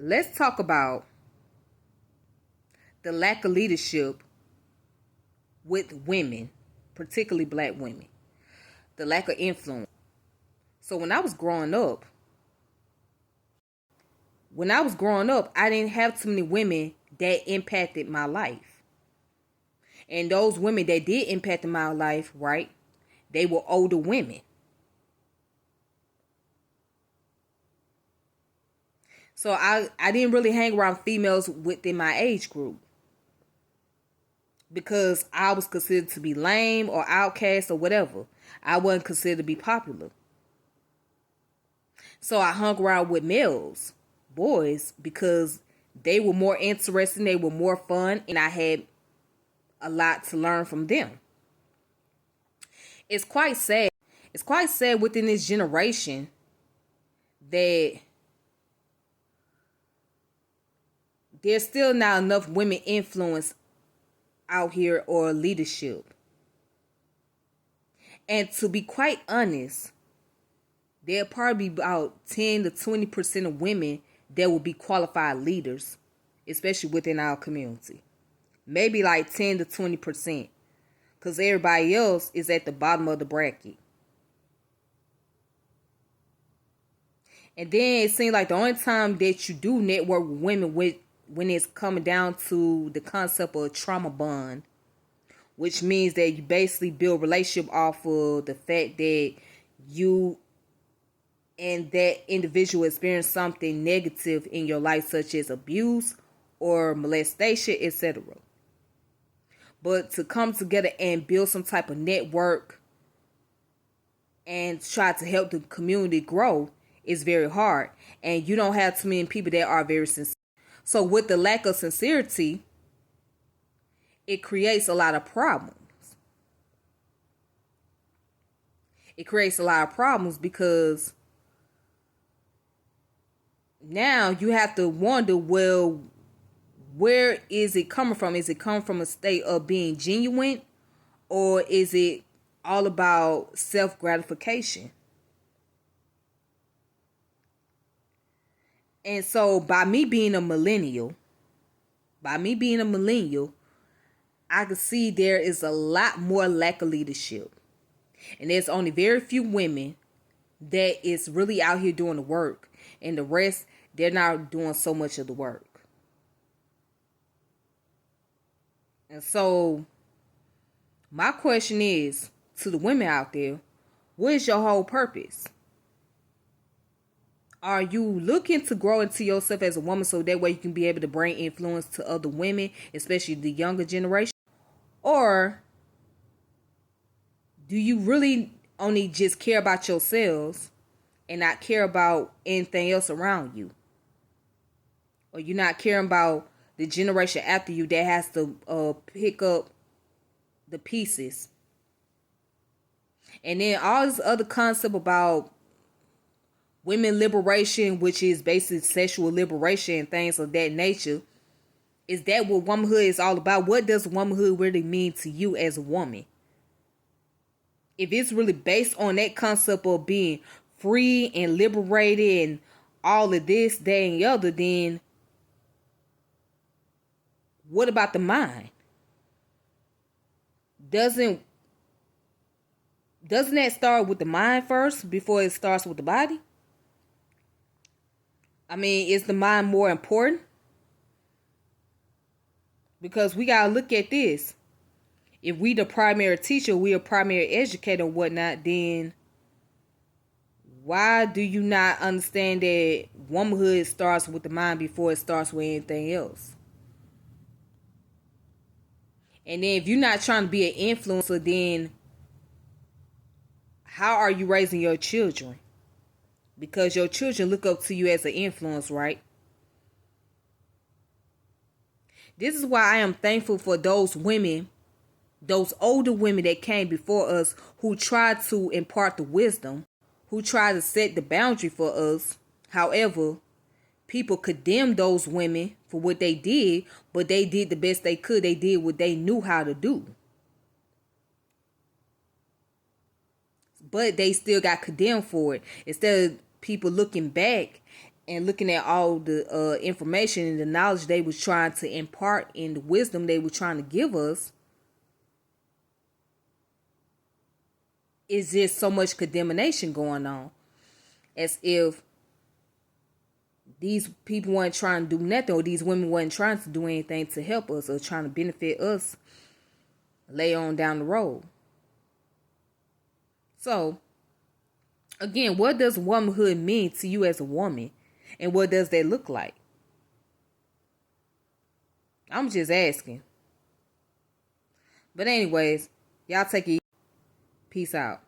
let's talk about the lack of leadership with women, particularly black women, the lack of influence. So when I was growing up, I didn't have too many women that impacted my life. And those women that did impact my life, right, they were older women. So I didn't really hang around females within my age group because I was considered to be lame or outcast or whatever. I wasn't considered to be popular. So I hung around with males, boys, because they were more interesting, they were more fun, and I had a lot to learn from them. It's quite sad. It's quite sad within this generation that there's still not enough women influence out here or leadership. And to be quite honest, there'll probably be about 10 to 20% of women that will be qualified leaders, especially within our community. Maybe like 10 to 20%. Because everybody else is at the bottom of the bracket. And then it seems like the only time that you do network with women when it's coming down to the concept of trauma bond, which means that you basically build a relationship off of the fact that you and that individual experience something negative in your life, such as abuse or molestation, etc. But to come together and build some type of network and try to help the community grow is very hard. And you don't have too many people that are very sincere. So with the lack of sincerity, it creates a lot of problems. It creates a lot of problems because now you have to wonder, well, where is it coming from? Is it coming from a state of being genuine, or is it all about self-gratification? And so by me being a millennial, I can see there is a lot more lack of leadership. And there's only very few women that is really out here doing the work. And the rest, they're not doing so much of the work. And so my question is to the women out there, what is your whole purpose? Are you looking to grow into yourself as a woman so that way you can be able to bring influence to other women, especially the younger generation? Or do you really only just care about yourselves and not care about anything else around you? Or you're not caring about the generation after you that has to pick up the pieces? And then all this other concept about women liberation, which is basically sexual liberation and things of that nature, is that what womanhood is all about? What does womanhood really mean to you as a woman? If it's really based on that concept of being free and liberated and all of this, that, and the other, then what about the mind? Doesn't that start with the mind first before it starts with the body? I mean, is the mind more important? Because we gotta look at this. If we the primary teacher, we a primary educator and whatnot, then why do you not understand that womanhood starts with the mind before it starts with anything else? And then if you're not trying to be an influencer, then how are you raising your children? Because your children look up to you as an influence, right? This is why I am thankful for those women, those older women that came before us who tried to impart the wisdom, who tried to set the boundary for us. However, people condemned those women for what they did, but they did the best they could. They did what they knew how to do. But they still got condemned for it. Instead of people looking back and looking at all the information and the knowledge they was trying to impart and the wisdom they were trying to give us, is just so much condemnation going on, as if these people weren't trying to do nothing, or these women weren't trying to do anything to help us or trying to benefit us later on down the road. So, again, what does womanhood mean to you as a woman? And what does that look like? I'm just asking. But anyways, y'all take it. Peace out.